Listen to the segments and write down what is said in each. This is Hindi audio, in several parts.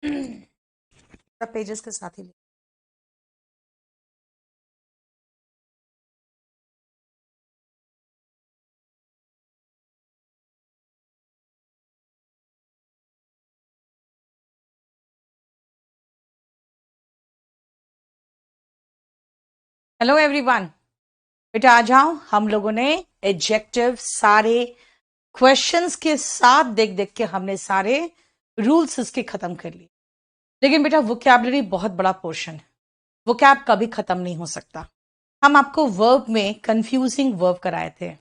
पेजेस के साथ ही हेलो एवरीवन, बेटा आ जाओ। हम लोगों ने एडजेक्टिव सारे क्वेश्चंस के साथ देख देख के हमने सारे रूल्स इसके खत्म कर लिए। लेकिन बेटा वोकैबुलरी बहुत बड़ा पोर्शन है, वोकैब कभी खत्म नहीं हो सकता। हम आपको वर्ब में कंफ्यूजिंग वर्ब कराए थे,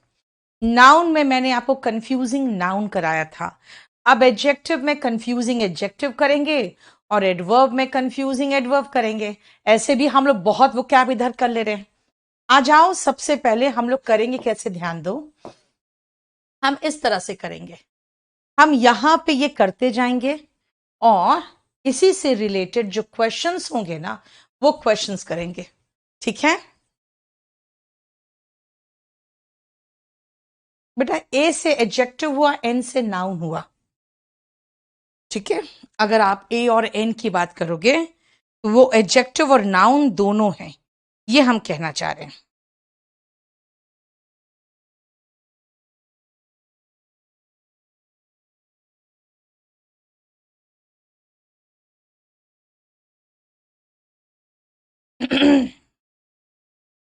नाउन में मैंने आपको कंफ्यूजिंग नाउन कराया था। अब एडजेक्टिव में कंफ्यूजिंग एडजेक्टिव करेंगे और एडवर्ब में कंफ्यूजिंग एडवर्ब करेंगे। ऐसे भी हम लोग बहुत वोकैब इधर कर ले रहे हैं। आ जाओ, सबसे पहले हम लोग करेंगे कैसे, ध्यान दो। हम इस तरह से करेंगे, हम यहां पे ये करते जाएंगे और इसी से रिलेटेड जो क्वेश्चंस होंगे ना वो क्वेश्चंस करेंगे, ठीक है बेटा। ए से एडजेक्टिव हुआ, एन से नाउन हुआ, ठीक है। अगर आप ए और एन की बात करोगे तो वो एडजेक्टिव और नाउन दोनों हैं, ये हम कहना चाह रहे हैं।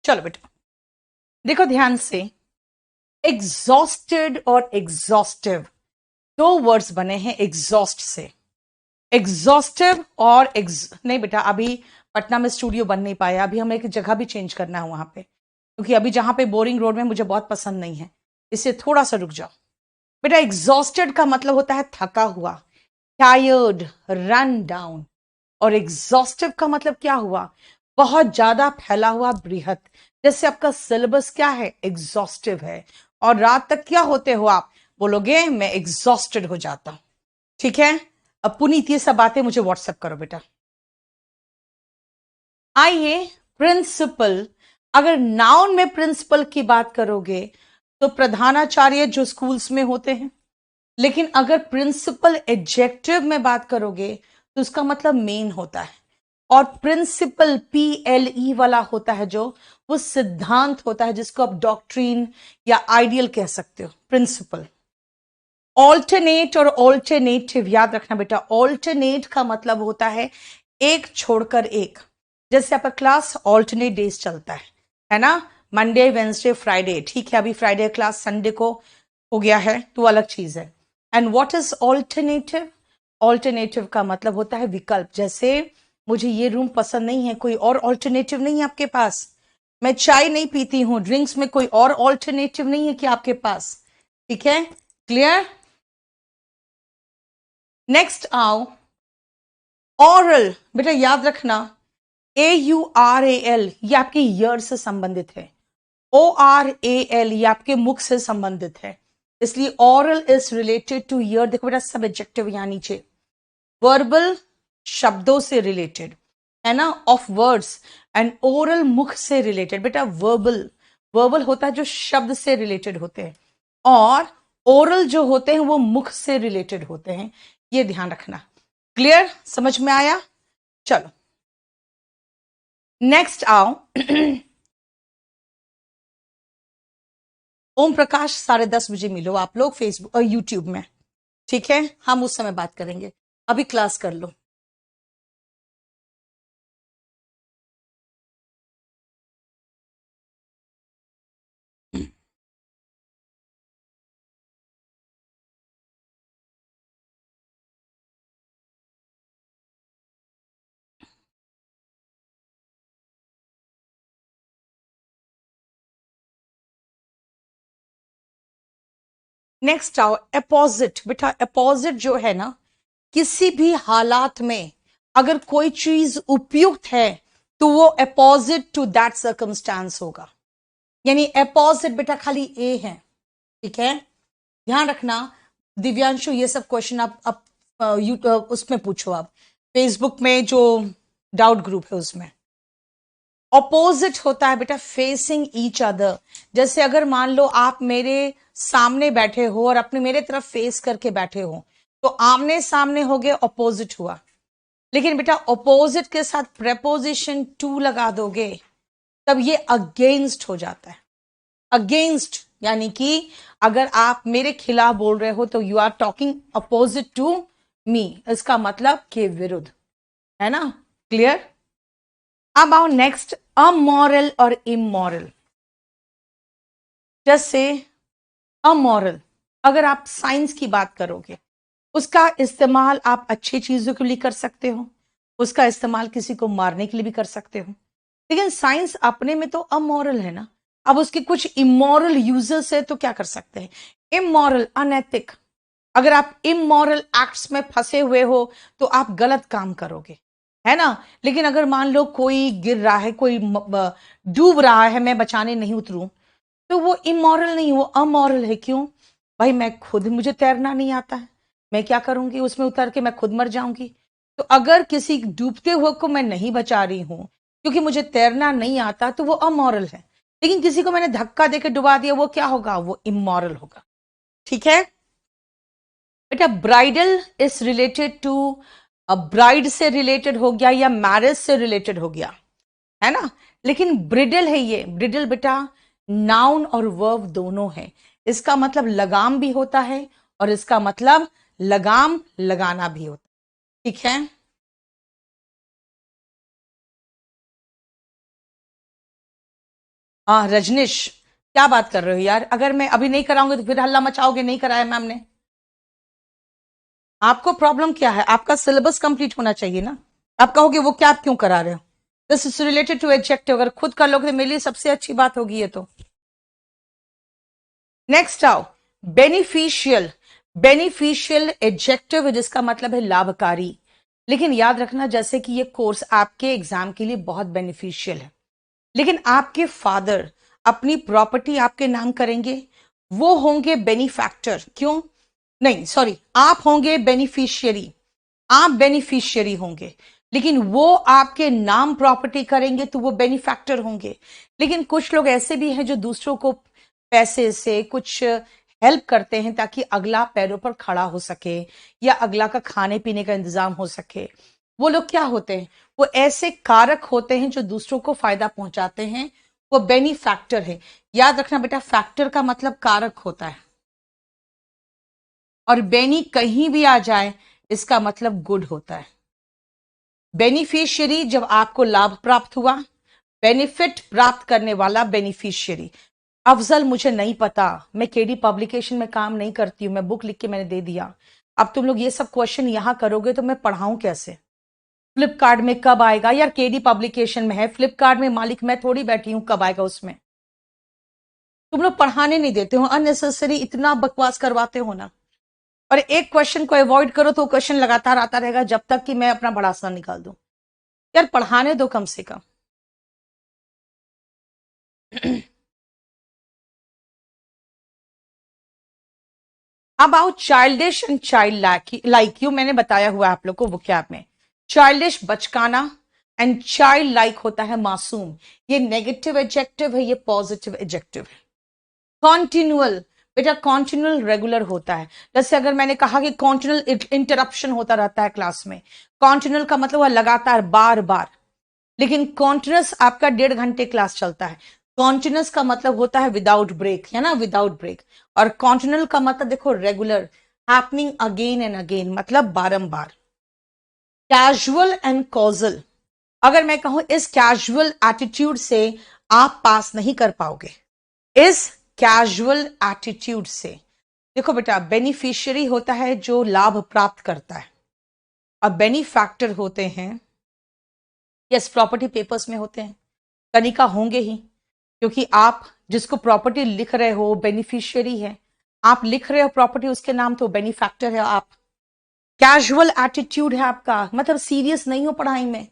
चलो बेटा देखो ध्यान से, एग्जॉस्टेड और एग्जॉस्टिव दो वर्ड्स बने हैं एग्जॉस्ट से। एग्जॉस्टिव और नहीं बेटा, अभी पटना में स्टूडियो बन नहीं पाया, अभी हमें एक जगह भी चेंज करना है वहां पे, क्योंकि अभी जहां पे बोरिंग रोड में मुझे बहुत पसंद नहीं है, इससे थोड़ा सा रुक जाओ। बेटा एग्जॉस्टेड का मतलब होता है थका हुआ, टायर्ड, रन डाउन। और एग्जॉस्टिव का मतलब क्या हुआ, बहुत ज्यादा फैला हुआ, बृहत। जैसे आपका सिलेबस क्या है, एग्जॉस्टिव है, और रात तक क्या होते हो आप, बोलोगे मैं एग्जॉस्टेड हो जाता हूं, ठीक है। अब पुनीत ये सब बातें मुझे व्हाट्सएप करो बेटा। आइए, प्रिंसिपल, अगर नाउन में प्रिंसिपल की बात करोगे तो प्रधानाचार्य जो स्कूल्स में होते हैं, लेकिन अगर प्रिंसिपल एडजेक्टिव में बात करोगे तो उसका मतलब मेन होता है। और प्रिंसिपल PLE वाला होता है जो, वो सिद्धांत होता है, जिसको आप डॉक्ट्रीन या आइडियल कह सकते हो, प्रिंसिपल। ऑल्टरनेट और ऑल्टरनेटिव याद रखना बेटा, ऑल्टरनेट का मतलब होता है एक छोड़कर एक। जैसे आपका क्लास ऑल्टरनेट डेज चलता है ना, मंडे वेंसडे फ्राइडे, ठीक है। अभी फ्राइडे क्लास संडे को हो गया है तो अलग चीज है। And what is alternative, alternative का मतलब होता है विकल्प। जैसे मुझे ये रूम पसंद नहीं है, कोई और ऑल्टरनेटिव नहीं है आपके पास। मैं चाय नहीं पीती हूं, ड्रिंक्स में कोई और ऑल्टरनेटिव नहीं है कि आपके पास, ठीक है, क्लियर। नेक्स्ट आओ, ऑरल। बेटा याद रखना, AURAL ये आपके ईयर से संबंधित है, ORAL ये आपके मुख से संबंधित है, इसलिए aural is related to ear. देखो बेटा सब एडजेक्टिव यहां नीचे, वर्बल शब्दों से रिलेटेड है ना, ऑफ वर्ड्स, एंड ओरल मुख से रिलेटेड। बेटा वर्बल, वर्बल होता है जो शब्द से रिलेटेड होते हैं, और ओरल जो होते हैं वो मुख से रिलेटेड होते हैं, ये ध्यान रखना। क्लियर, समझ में आया। चलो नेक्स्ट आओ। ओम प्रकाश 10:30 मिलो आप लोग फेसबुक और यूट्यूब में, ठीक है। हम उस समय बात करेंगे, अभी क्लास कर लो। नेक्स्ट आओ, अपोजिट। बेटा अपोजिट जो है ना, किसी भी हालात में अगर कोई चीज उपयुक्त है तो वो अपोजिट टू दैट सर्कमस्टांस होगा। यानी अपोजिट बेटा खाली ए है, ठीक है, ध्यान रखना। दिव्यांशु ये सब क्वेश्चन आप उसमें पूछो, आप फेसबुक में जो डाउट ग्रुप है उसमें। ऑपोजिट होता है बेटा फेसिंग ईच अदर। जैसे अगर मान लो आप मेरे सामने बैठे हो और अपने मेरे तरफ फेस करके बैठे हो, तो आमने सामने हो गए, ऑपोजिट हुआ। लेकिन बेटा ऑपोजिट के साथ प्रेपोजिशन टू लगा दोगे तब ये अगेंस्ट हो जाता है। अगेंस्ट यानी कि अगर आप मेरे खिलाफ बोल रहे हो तो you are talking opposite to me, इसका मतलब के विरुद्ध, है ना? क्लियर? अब आओ नेक्स्ट, अमोरल और इमोरल। जैसे अमोरल, अगर आप साइंस की बात करोगे उसका इस्तेमाल आप अच्छी चीजों के लिए कर सकते हो, उसका इस्तेमाल किसी को मारने के लिए भी कर सकते हो, लेकिन साइंस अपने में तो अमोरल है ना। अब उसके कुछ इमोरल यूजर्स है तो क्या कर सकते हैं? इमोरल, अनैतिक। अगर आप इमोरल एक्ट्स में फंसे हुए हो तो आप गलत काम करोगे, है ना? लेकिन अगर मान लो कोई गिर रहा है, कोई डूब रहा है, मैं बचाने नहीं उतरूं तो वो इमोरल नहीं, वो अमोरल है। क्यों? भाई मैं खुद, मुझे तैरना नहीं आता है, मैं क्या करूंगी उसमें उतर के, मैं खुद मर जाऊंगी। तो अगर किसी डूबते हुए को मैं नहीं बचा रही हूं क्योंकि मुझे तैरना नहीं आता तो वो अमोरल है। लेकिन किसी को मैंने धक्का देकर डुबा दिया, वो क्या होगा? वो इमोरल होगा। ठीक है बेटा? Bridal is related to, bride से रिलेटेड हो गया या मैरिज से रिलेटेड हो गया, है ना? लेकिन ब्रिडल है ये, ब्रिडल बेटा नाउन और वर्ब दोनों है। इसका मतलब लगाम भी होता है और इसका मतलब लगाम लगाना भी होता है। ठीक है? हाँ रजनीश, क्या बात कर रहे हो यार? अगर मैं अभी नहीं कराऊंगी तो फिर हल्ला मचाओगे, नहीं कराया मैम ने। आपको प्रॉब्लम क्या है? आपका सिलेबस कंप्लीट होना चाहिए ना। आप कहोगे वो क्या, आप क्यों करा रहे हो? This is related to adjective, अगर खुद कर लोगे तो मेरे लिए सबसे अच्छी बात होगी ये तो। नेक्स्ट आओ, बेनिफिशियल। बेनिफिशियल एडजेक्टिव है जिसका मतलब है लाभकारी। लेकिन याद रखना जैसे कि ये कोर्स आपके एग्जाम के लिए बहुत बेनिफिशियल है, लेकिन आपके फादर अपनी प्रॉपर्टी आपके नाम करेंगे, वो होंगे बेनिफैक्टर। क्यों? नहीं सॉरी, आप होंगे बेनिफिशियरी, आप बेनिफिशियरी होंगे, लेकिन वो आपके नाम प्रॉपर्टी करेंगे तो वो बेनिफैक्टर होंगे। लेकिन कुछ लोग ऐसे भी हैं जो दूसरों को पैसे से कुछ हेल्प करते हैं ताकि अगला पैरों पर खड़ा हो सके या अगला का खाने पीने का इंतजाम हो सके। वो लोग क्या होते हैं? वो ऐसे कारक होते हैं जो दूसरों को फायदा पहुंचाते हैं, वो बेनिफैक्टर है। याद रखना बेटा, फैक्टर का मतलब कारक होता है, और बेनी कहीं भी आ जाए इसका मतलब गुड होता है। बेनिफिशियरी जब आपको लाभ प्राप्त हुआ, बेनिफिट प्राप्त करने वाला बेनिफिशियरी। अफजल मुझे नहीं पता, मैं केडी पब्लिकेशन में काम नहीं करती हूं, मैं बुक लिख के मैंने दे दिया। अब तुम लोग ये सब क्वेश्चन यहां करोगे तो मैं पढ़ाऊं कैसे? फ्लिपकार्ट में कब आएगा? यार केडी पब्लिकेशन में है, फ्लिपकार्ट में मालिक मैं थोड़ी बैठी हूं, कब आएगा उसमें? तुम लोग पढ़ाने नहीं देते हो, अननेसेसरी इतना बकवास करवाते हो ना। और एक क्वेश्चन को अवॉइड करो तो क्वेश्चन लगातार आता रहेगा जब तक कि मैं अपना भड़ासा निकाल दूं। यार पढ़ाने दो कम से कम। About childish and childlike you, मैंने बताया हुआ आप लोग को वोकैब में। चाइल्डिश बचकाना एंड चाइल्ड लाइक होता है मासूम। ये नेगेटिव एडजेक्टिव है, ये पॉजिटिव एडजेक्टिव है। कॉन्टिन्यूअल, बेटा कॉन्टिन्यूअल रेगुलर होता है। जैसे अगर मैंने कहा कि कॉन्टिन्यूअल इंटरप्शन होता रहता है क्लास में, कॉन्टिन्यूअल का मतलब हुआ लगातार, बार बार। लेकिन कॉन्टिन्यूस आपका 1.5 घंटे क्लास चलता है, कॉन्टिन्यूस का मतलब होता है विदाउट ब्रेक, है ना, विदाउट ब्रेक। और कॉन्टिन्यूअल का मतलब देखो regular, happening again and again, मतलब बारंबार। कैजुअल एंड कॉजल, अगर मैं कहूं इस कैजुअल एटीट्यूड से आप पास नहीं कर पाओगे, इस कैजुअल एटीट्यूड से। देखो बेटा, बेनिफिशियरी होता है जो लाभ प्राप्त करता है, और बेनिफैक्टर होते हैं, यस प्रॉपर्टी पेपर्स में होते हैं, तनिका होंगे ही, क्योंकि आप जिसको प्रॉपर्टी लिख रहे हो बेनिफिशियरी है, आप लिख रहे हो प्रॉपर्टी उसके नाम, तो बेनिफैक्टर है आप। कैजुअल एटीट्यूड है आपका, मतलब सीरियस नहीं हो पढ़ाई में,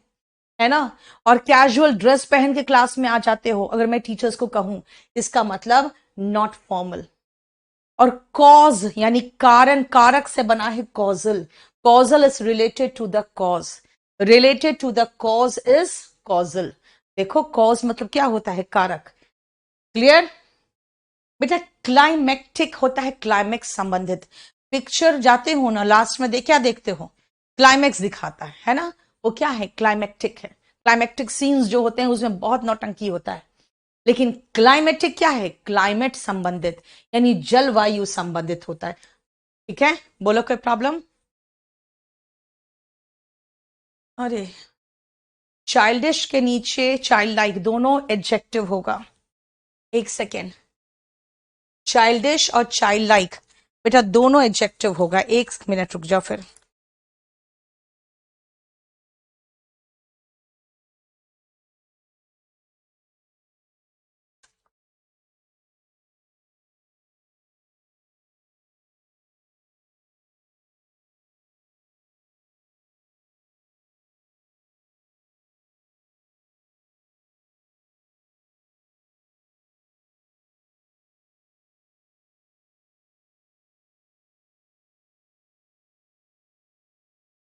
है ना। और कैजुअल ड्रेस पहन के क्लास में आ जाते हो, अगर मैं टीचर्स को कहूं, इसका मतलब नॉट फॉर्मल। और कॉज यानी कारण, कारक से बना है causal, causal is related to the cause, related to the cause is causal. देखो कॉज मतलब क्या होता है? कारक। क्लियर बेटा? क्लाइमेक्टिक होता है क्लाइमेक्स संबंधित। पिक्चर जाते हो ना, लास्ट में क्या देखते हो? क्लाइमेक्स दिखाता है ना। वो क्या है, क्लाइमेक्टिक है। क्लाइमेक्टिक सीन्स जो होते हैं उसमें बहुत नौटंकी होता है। लेकिन क्लाइमेटिक क्या है, क्लाइमेट संबंधित यानी जलवायु संबंधित होता है। ठीक है, बोलो कोई प्रॉब्लम? अरे, चाइल्डिश के नीचे चाइल्ड लाइक दोनों एडजेक्टिव होगा। एक सेकेंड, चाइल्डिश और चाइल्ड लाइक बेटा दोनों एडजेक्टिव होगा। एक मिनट रुक जाओ फिर।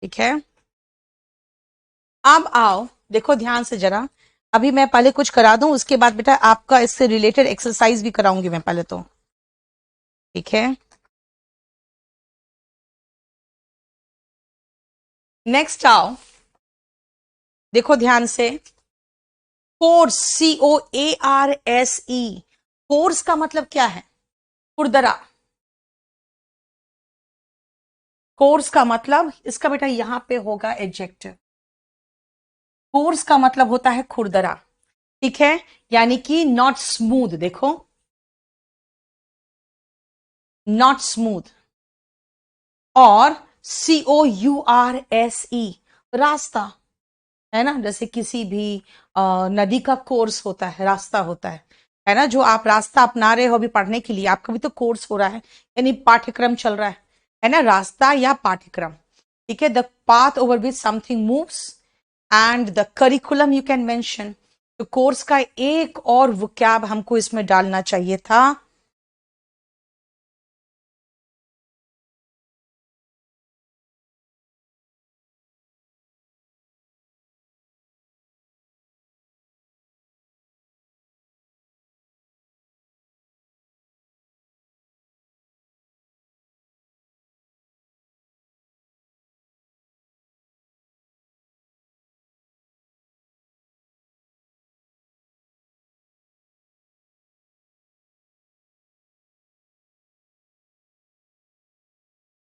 ठीक है, अब आओ देखो ध्यान से जरा। अभी मैं पहले कुछ करा दूं, उसके बाद बेटा आपका इससे रिलेटेड एक्सरसाइज भी कराऊंगी मैं पहले तो। ठीक है, नेक्स्ट आओ, देखो ध्यान से। कोर्स, COARSE, कोर्स का मतलब क्या है, खुरदरा। कोर्स का मतलब इसका बेटा यहां पे होगा एडजेक्टिव। कोर्स का मतलब होता है खुरदरा। ठीक है, यानी कि नॉट स्मूथ। देखो, नॉट स्मूथ। और COURSE, रास्ता, है ना। जैसे किसी भी नदी का कोर्स होता है, रास्ता होता है ना। जो आप रास्ता अपना रहे हो अभी पढ़ने के लिए, आपका भी तो कोर्स हो रहा है, यानी पाठ्यक्रम चल रहा है ना, रास्ता या पाठ्यक्रम। ठीक है, the path over which something moves and the curriculum you can mention. तो कोर्स का एक और वोकैब हमको इसमें डालना चाहिए था।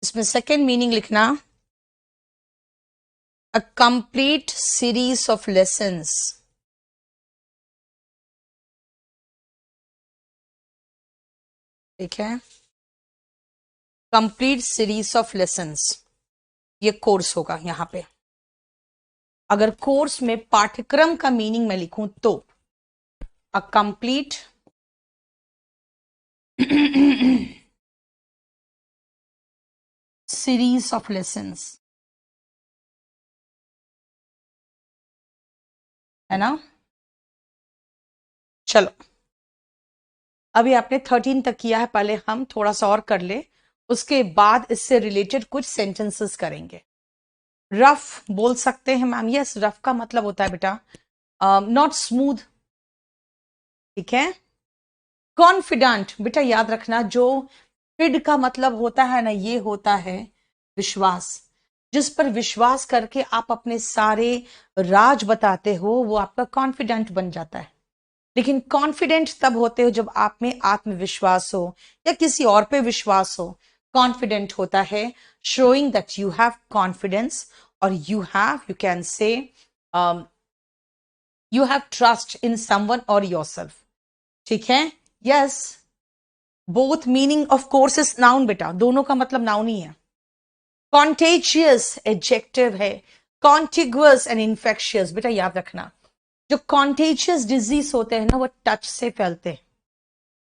इसमें सेकेंड मीनिंग लिखना, a complete series of lessons. ठीक है, कंप्लीट सीरीज ऑफ लेसन्स, ये कोर्स होगा यहां पे। अगर कोर्स में पाठ्यक्रम का मीनिंग मैं लिखूं तो a complete series of lessons, है ना। चलो, अभी आपने 13 तक किया है, पहले हम थोड़ा सा और कर ले, उसके बाद इससे रिलेटेड कुछ सेंटेंसेस करेंगे। रफ बोल सकते हैं मैम, यस, रफ का मतलब होता है बेटा नॉट स्मूथ। ठीक है, कॉन्फिडेंट बेटा याद रखना, जो फिड का मतलब होता है ना, ये होता है विश्वास। जिस पर विश्वास करके आप अपने सारे राज बताते हो वो आपका कॉन्फिडेंट बन जाता है। लेकिन कॉन्फिडेंट तब होते हो जब आप में आत्मविश्वास हो या किसी और पे विश्वास हो। कॉन्फिडेंट होता है showing that you have confidence, और you can say you have trust in someone और योरसेल्फ। ठीक है, yes, both meaning of course is noun बेटा, दोनों का मतलब नाउन ही है। कॉन्टेजियस एडजेक्टिव है, कॉन्टिगुअस एंड इन्फेक्शियस बेटा याद रखना, जो कॉन्टेजियस डिजीज होते हैं ना वो टच से फैलते हैं।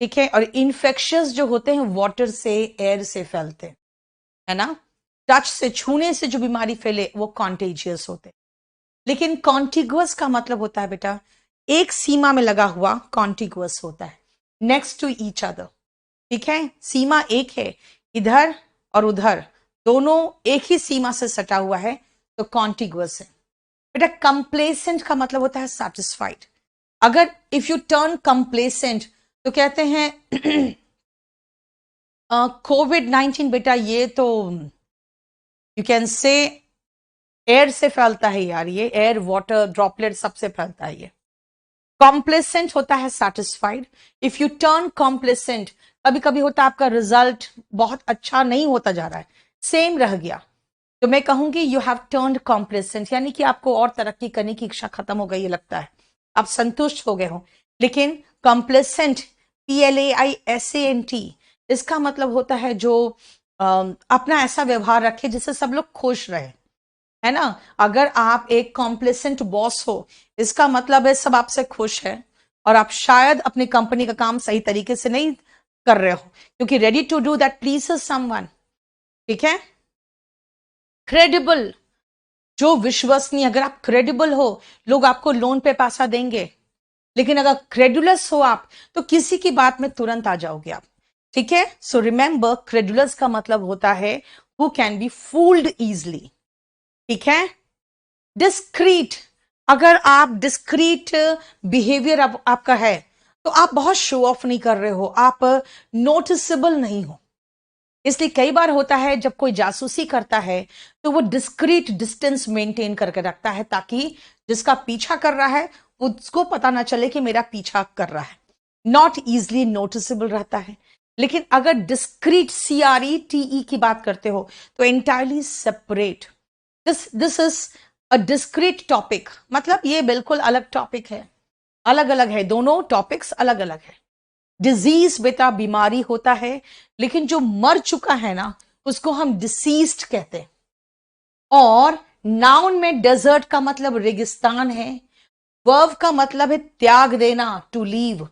ठीक है, और इन्फेक्शियस जो होते हैं वाटर से, एयर से फैलते हैं, है ना। टच से, छूने से जो बीमारी फैले वो कॉन्टेजियस होते हैं। लेकिन कॉन्टिगुअस का मतलब होता है बेटा एक सीमा में लगा हुआ, कॉन्टिगुअस होता है नेक्स्ट टू ईच अदर। ठीक है, सीमा एक है, इधर और उधर दोनों एक ही सीमा से सटा हुआ है, तो कॉन्टिगुअस है बेटा। कंप्लेसेंट का मतलब होता है सेटिस्फाइड। अगर इफ यू टर्न कंप्लेसेंट तो कहते हैं कोविड-19 बेटा ये तो यू कैन से एयर से फैलता है यार, ये एयर वाटर ड्रॉपलेट सबसे फैलता है ये। कॉम्प्लेसेंट होता है satisfied. If U turn complacent, कभी कभी होता है आपका रिजल्ट बहुत अच्छा नहीं होता जा रहा है, सेम रह गया, तो मैं कहूंगी यू हैव टर्न्ड कॉम्प्लेसेंट, यानी कि आपको और तरक्की करने की इच्छा खत्म हो गई, ये लगता है आप संतुष्ट हो गए हो। लेकिन कॉम्प्लेसेंट, PLAISANT, इसका मतलब होता है जो अपना ऐसा व्यवहार रखे जिससे सब लोग खुश रहे, है ना। अगर आप एक कॉम्प्लेसेंट बॉस हो, इसका मतलब है सब आपसे खुश है और आप शायद अपनी कंपनी का काम सही तरीके से नहीं कर रहे हो, क्योंकि ready to do that pleases someone, ठीक है। क्रेडिबल, जो विश्वसनीय, अगर आप क्रेडिबल हो लोग आपको लोन पे पैसा देंगे, लेकिन अगर क्रेडुलस हो आप तो किसी की बात में तुरंत आ जाओगे आप, ठीक है। सो रिमेंबर, क्रेडुलस का मतलब होता है who can be fooled easily, ठीक है। डिस्क्रीट, अगर आप डिस्क्रीट बिहेवियर आपका है तो आप बहुत शो ऑफ नहीं कर रहे हो, आप नोटिसेबल नहीं हो। इसलिए कई बार होता है जब कोई जासूसी करता है तो वो डिस्क्रीट डिस्टेंस मेंटेन करके रखता है, ताकि जिसका पीछा कर रहा है उसको पता ना चले कि मेरा पीछा कर रहा है, नॉट इजली नोटिसेबल रहता है। लेकिन अगर डिस्क्रीट, CRETE की बात करते हो तो entirely separate, this is a discrete topic, मतलब ये बिल्कुल अलग टॉपिक है, अलग अलग है, दोनों टॉपिक्स अलग अलग है। डिजीज बेटा बीमारी होता है, लेकिन जो मर चुका है ना उसको हम डिसीज्ड कहते हैं। और नाउन में डेजर्ट का मतलब रेगिस्तान है, वर्ब का मतलब है त्याग देना, टू लीव।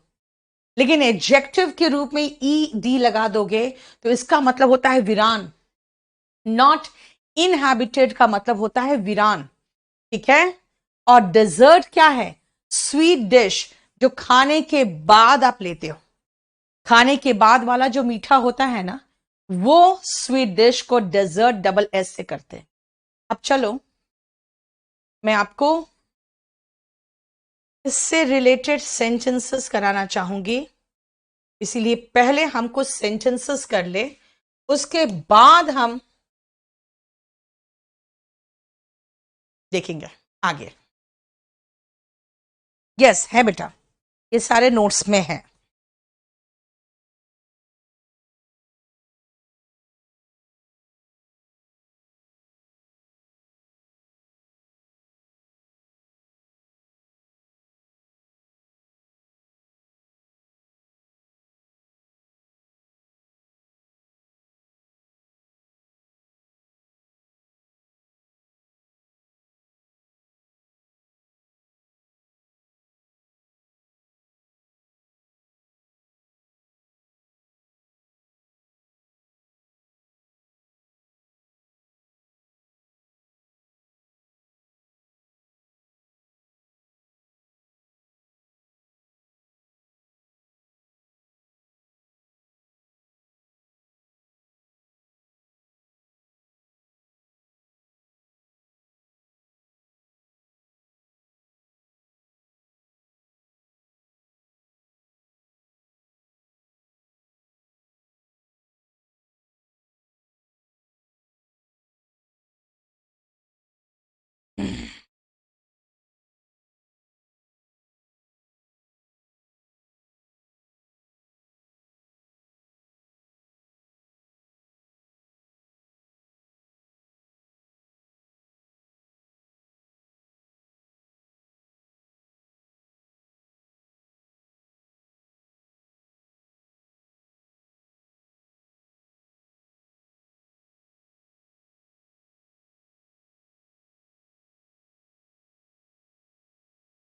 लेकिन एडजेक्टिव के रूप में ED लगा दोगे तो इसका मतलब होता है वीरान। नॉट इनहैबिटेड का मतलब होता है वीरान, ठीक है। और डेजर्ट क्या है? स्वीट डिश, जो खाने के बाद आप लेते हो, खाने के बाद वाला जो मीठा होता है ना, वो स्वीट डिश को डेजर्ट SS से करते हैं। अब चलो मैं आपको इससे रिलेटेड सेंटेंसेस कराना चाहूंगी, इसीलिए पहले हम कुछ सेंटेंसेस कर ले, उसके बाद हम देखेंगे आगे। यस है बेटा, ये सारे नोट्स में है।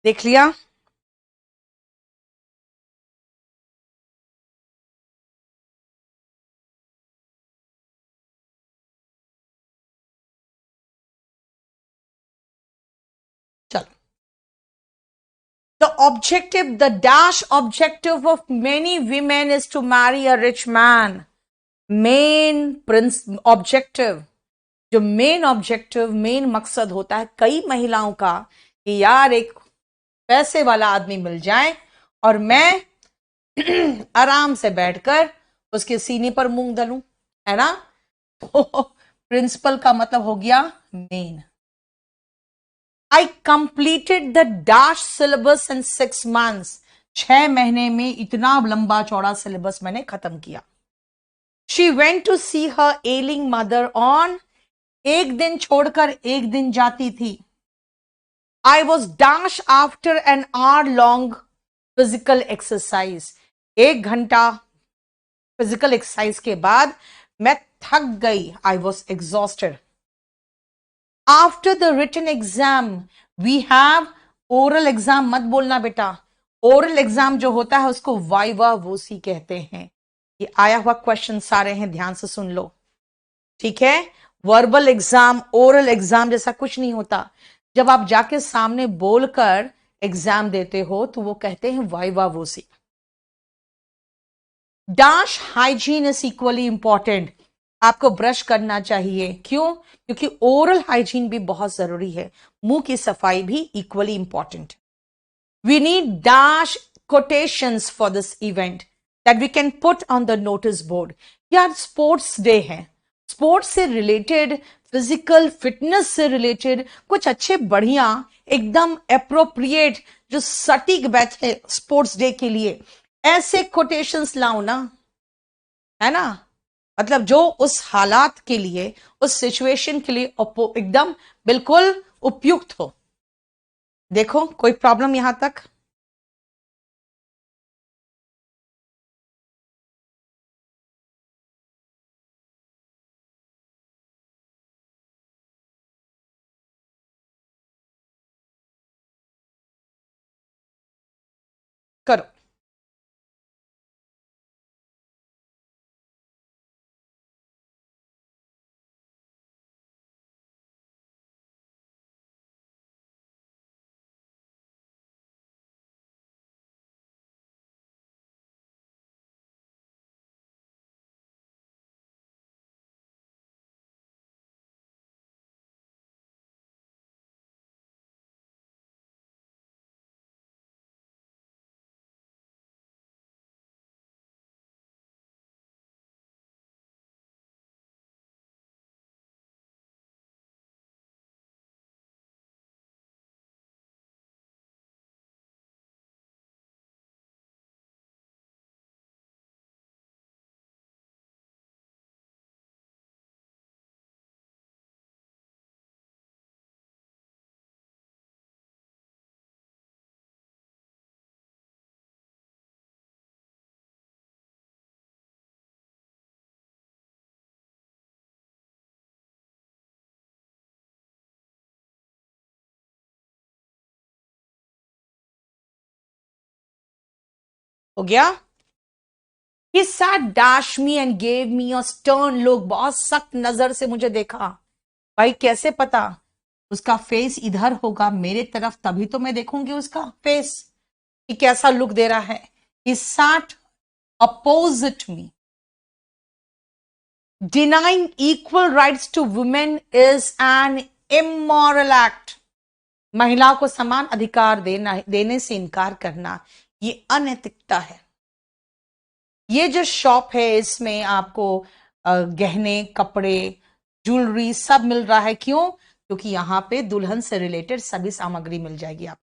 देख लिया? चलो, the dash objective of many women is to marry a rich man. Main objective, जो मेन ऑब्जेक्टिव, मेन मकसद होता है कई महिलाओं का कि यार एक पैसे वाला आदमी मिल जाए और मैं आराम से बैठकर उसके सीने पर मूंग दलूं, है ना। तो प्रिंसिपल का मतलब हो गया main. I completed the dash syllabus in 6 months. 6 महीने में इतना लंबा चौड़ा सिलेबस मैंने खत्म किया. She went to see her ailing mother on. एक दिन छोड़कर एक दिन जाती थी. I was dash after an hour long physical exercise. 1 घंटा फिजिकल एक्सरसाइज के बाद मैं थक गई. I was exhausted. After the written exam we have oral exam. मत बोलना बेटा, ओरल एग्जाम जो होता है उसको वाइवा वोसी कहते हैं. ये आया हुआ क्वेश्चन सारे हैं, ध्यान से सुन लो, ठीक है. वर्बल एग्जाम ओरल एग्जाम जैसा कुछ नहीं होता. जब आप जाके सामने बोलकर एग्जाम देते हो तो वो कहते हैं viva voce. Dash hygiene is equally important. आपको ब्रश करना चाहिए. क्यों? क्योंकि ओरल हाइजीन भी बहुत जरूरी है. मुंह की सफाई भी equally important. We need dash quotations for this event that we can put on the notice board. यार स्पोर्ट्स डे है, स्पोर्ट्स से रिलेटेड, फिजिकल फिटनेस से रिलेटेड कुछ अच्छे बढ़िया एकदम अप्रोप्रिएट जो सटीक बैठे स्पोर्ट्स डे के लिए, ऐसे कोटेशंस लाओ ना, है ना. मतलब जो उस हालात के लिए, उस सिचुएशन के लिए एकदम बिल्कुल उपयुक्त हो. देखो कोई प्रॉब्लम यहां तक? करो. हो गया. He sat dash me and gave me a stern look. बहुत सख्त नजर से मुझे देखा. भाई कैसे पता? उसका फेस इधर होगा मेरे तरफ, तभी तो मैं देखूंगी उसका फेस कि कैसा लुक दे रहा है. He sat opposite me. Denying equal rights to women is an immoral act. महिलाओं को समान अधिकार देने से इनकार करना ये अनैतिकता है. ये जो शॉप है इसमें आपको गहने, कपड़े, ज्वेलरी सब मिल रहा है. क्यों? क्योंकि यहां पे दुल्हन से रिलेटेड सभी सामग्री मिल जाएगी आप.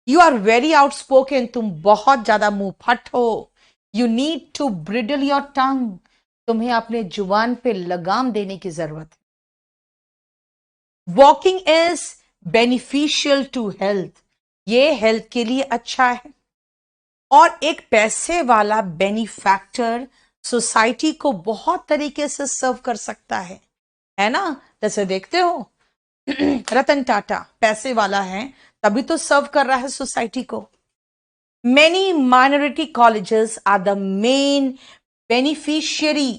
You are very outspoken. तुम बहुत ज्यादा मुंह फट हो. You need to bridle your tongue. तुम्हें अपने जुबान पे लगाम देने की जरूरत है. Walking is beneficial to health. ये हेल्थ के लिए अच्छा है. और एक पैसे वाला बेनिफैक्टर सोसाइटी को बहुत तरीके से सर्व कर सकता है ना. जैसे देखते हो रतन टाटा पैसे वाला है, तभी तो सर्व कर रहा है सोसाइटी को. Many minority colleges are the main beneficiary.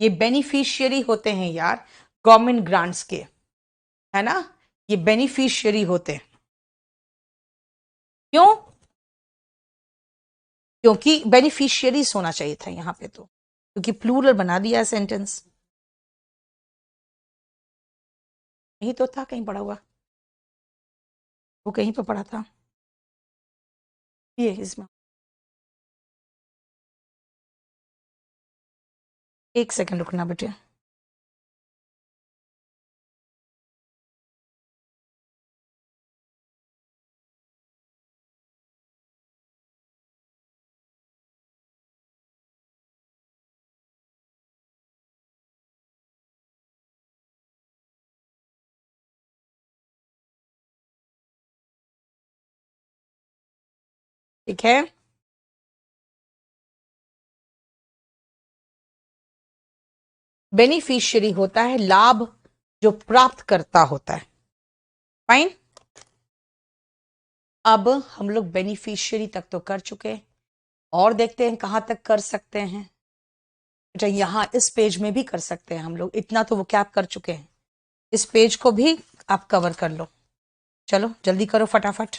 ये बेनिफिशियरी होते हैं यार गवर्नमेंट ग्रांट्स के, है ना. ये बेनिफिशियरी होते हैं. क्यों? क्योंकि बेनिफिशियरीज होना चाहिए था यहां पे, तो क्योंकि प्लूरल बना दिया है सेंटेंस. यही तो था, कहीं पढ़ा हुआ, वो कहीं पे पढ़ा था ये इसमें. एक सेकंड रुकना बेटे. ठीक है। बेनिफिशियरी होता है लाभ जो प्राप्त करता होता है। फाइन। अब हम लोग बेनिफिशियरी तक तो कर चुके हैं, और देखते हैं कहां तक कर सकते हैं। बेटा यहां इस पेज में भी कर सकते हैं हम लोग, इतना तो वो क्या कर चुके हैं, इस पेज को भी आप कवर कर लो। चलो जल्दी करो फटाफट,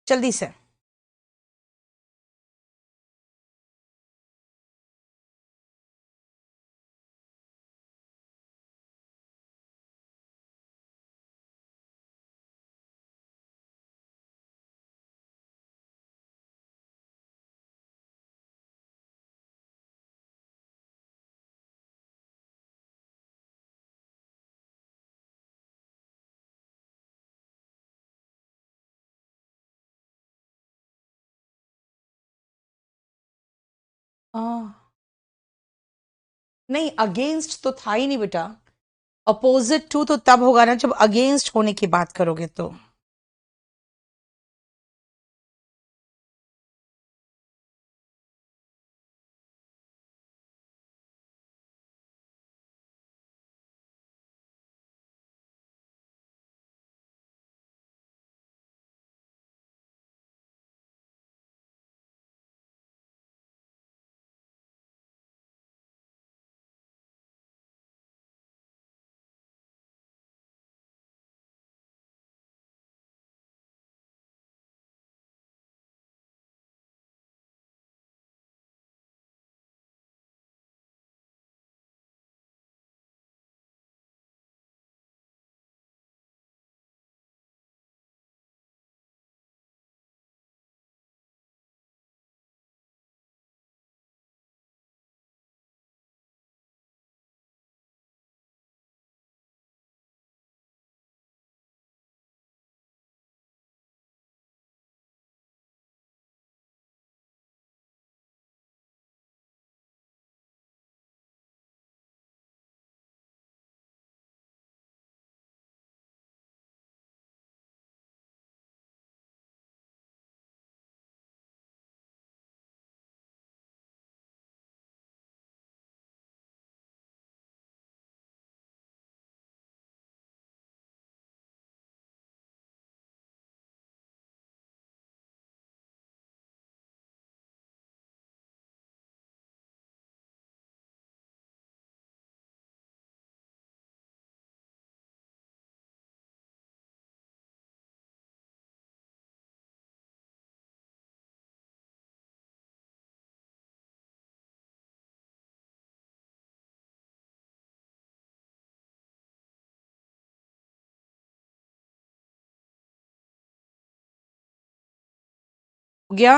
जल्दी से। नहीं, अगेंस्ट तो था ही नहीं बेटा। अपोजिट टू तो तब होगा ना जब अगेंस्ट होने की बात करोगे तो। हो गया।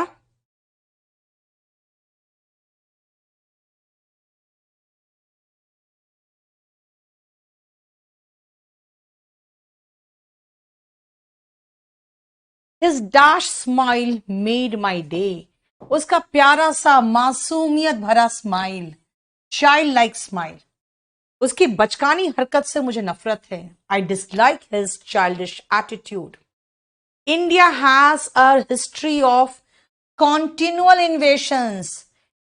His dash smile made my day. उसका प्यारा सा मासूमियत भरा स्माइल, चाइल्ड लाइक स्माइल। उसकी बचकानी हरकत से मुझे नफरत है। I dislike his childish attitude. India has a history of continual invasions.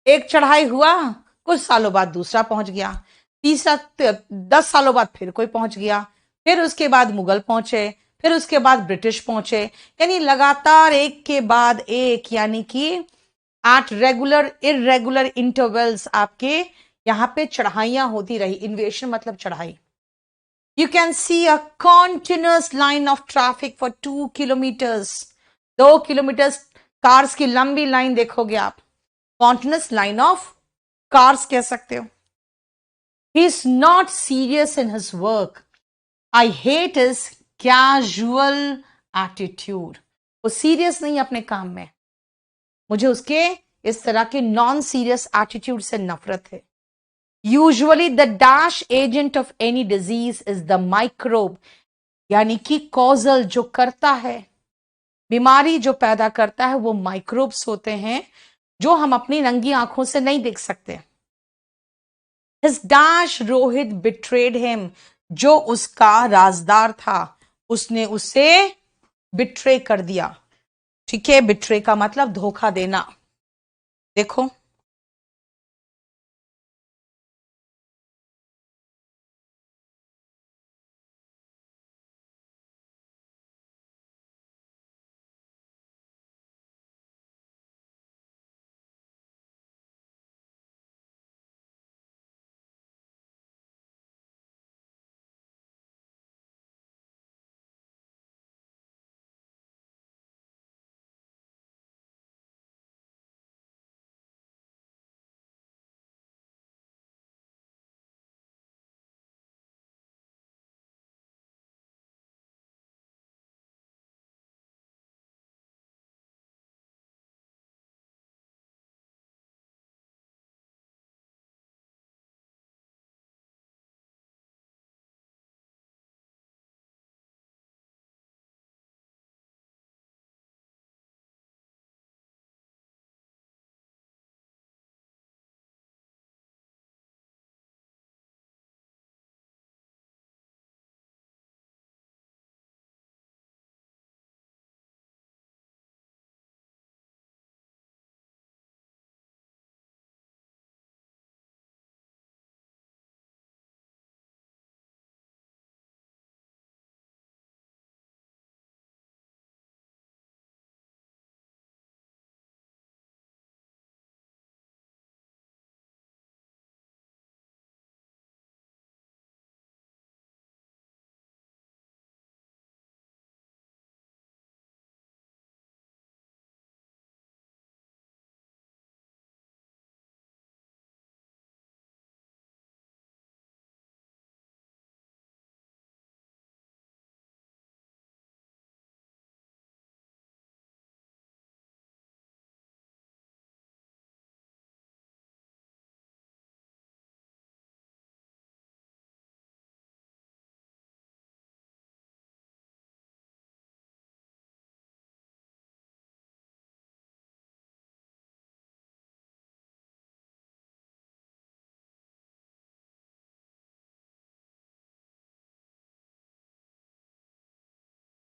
एक चढ़ाई हुआ, कुछ सालों बाद दूसरा पहुंच गया, तीसरा 10 सालों बाद फिर कोई पहुंच गया, फिर उसके बाद मुगल पहुंचे, फिर उसके बाद ब्रिटिश पहुंचे, यानी लगातार एक के बाद एक, यानी कि एट रेगुलर इरेगुलर इंटरवल्स आपके यहां पे चढ़ाइयां होती रही। इन्वेशन मतलब चढ़ाई। You can see a continuous line of traffic for 2 kilometers. 2 kilometre cars की लंबी लाइन देखोगे आप, कॉन्टिन्यूस लाइन ऑफ कार्स कह सकते हो। He is not serious in his work. I hate his casual attitude. वो सीरियस नहीं अपने काम में, मुझे उसके इस तरह के नॉन सीरियस एटीट्यूड से नफरत है। Usually the dash agent of any disease is the microbe, यानी कि कॉजल जो करता है, बीमारी जो पैदा करता है, वो माइक्रोब्स होते हैं जो हम अपनी नंगी आंखों से नहीं देख सकते। His dash Rohit betrayed him, जो उसका राजदार था उसने उसे बिट्रे कर दिया। ठीक है, बिट्रे का मतलब धोखा देना। देखो,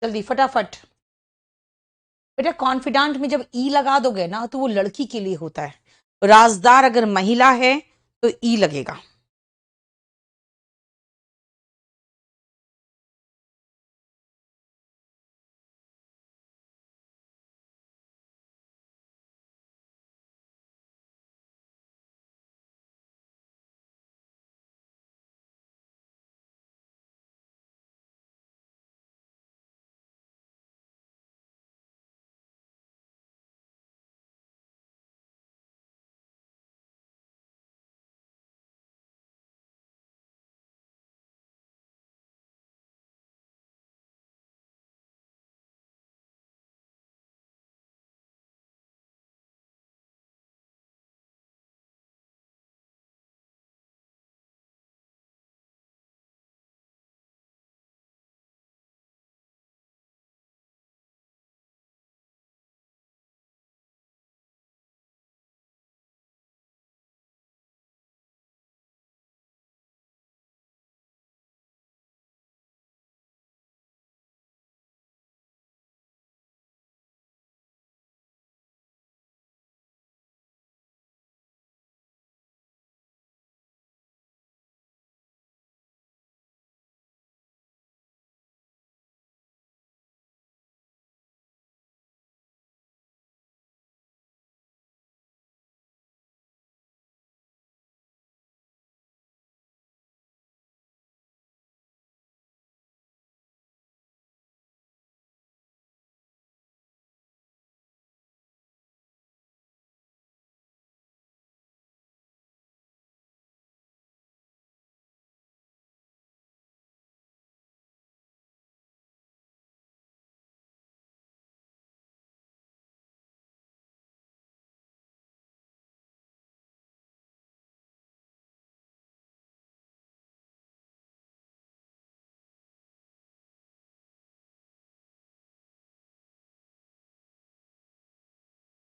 जल्दी फटाफट। बेटा कॉन्फिडेंट में जब ई लगा दोगे ना तो वो लड़की के लिए होता है, राजदार अगर महिला है तो ई लगेगा।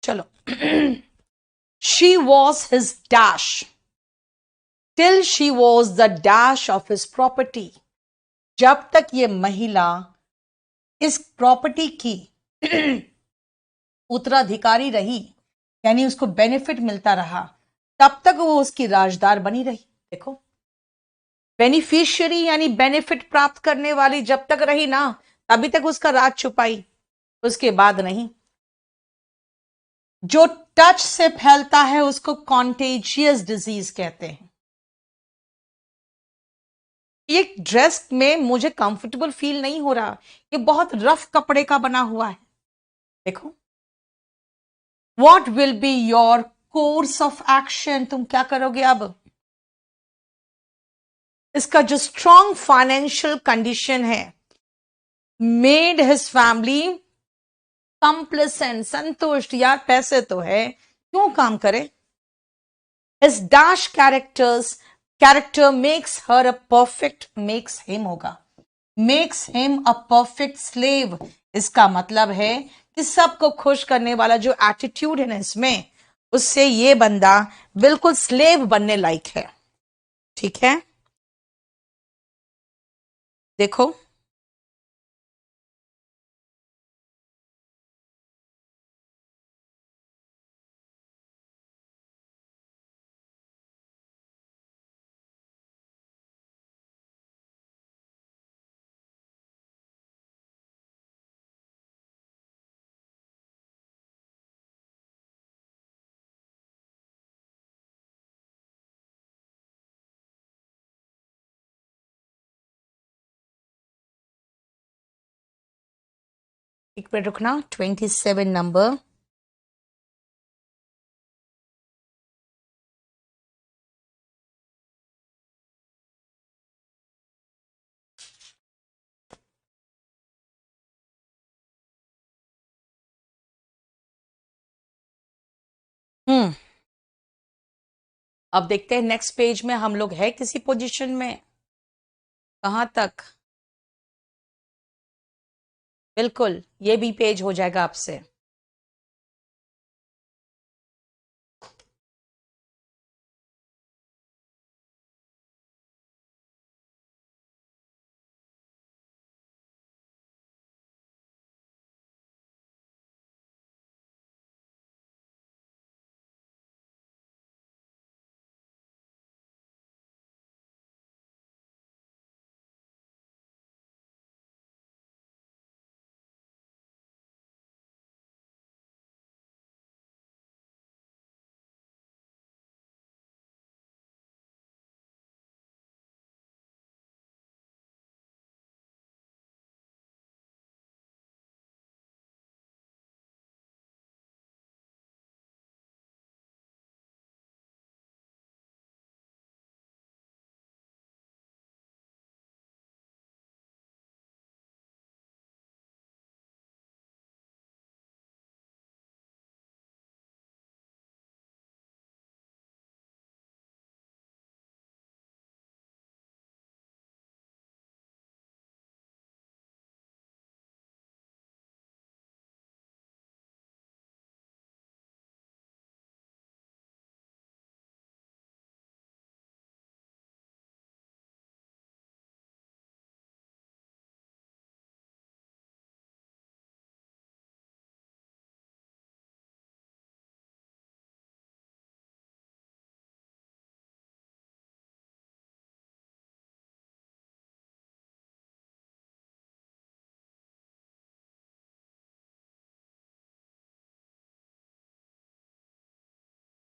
चलो she was his dash till she was the dash of his property. जब तक ये महिला इस प्रॉपर्टी की उत्तराधिकारी रही, यानी उसको बेनिफिट मिलता रहा, तब तक वो उसकी राजदार बनी रही। देखो, बेनिफिशियरी यानी बेनिफिट प्राप्त करने वाली जब तक रही ना, तभी तक उसका राज छुपाई, उसके बाद नहीं। जो टच से फैलता है उसको कॉन्टेजियस डिजीज कहते हैं। ये ड्रेस में मुझे कंफर्टेबल फील नहीं हो रहा, ये बहुत रफ कपड़े का बना हुआ है। देखो, what will be your course of action, तुम क्या करोगे अब? इसका जो स्ट्रॉन्ग फाइनेंशियल कंडीशन है, मेड हिज फैमिली कंप्लेसेंट, संतुष्ट, यार पैसे तो है, क्यों काम करे। His dash character makes her a perfect, makes him होगा, makes him a perfect slave. इसका मतलब है कि सबको खुश करने वाला जो एटीट्यूड है ना इसमें, उससे ये बंदा बिल्कुल स्लेव बनने लायक है। ठीक है, देखो, एक मिनट रुकना, 27 नंबर। अब देखते हैं नेक्स्ट पेज में हम लोग है किसी पोजीशन में, कहां तक। बिल्कुल, ये भी पेज हो जाएगा आपसे।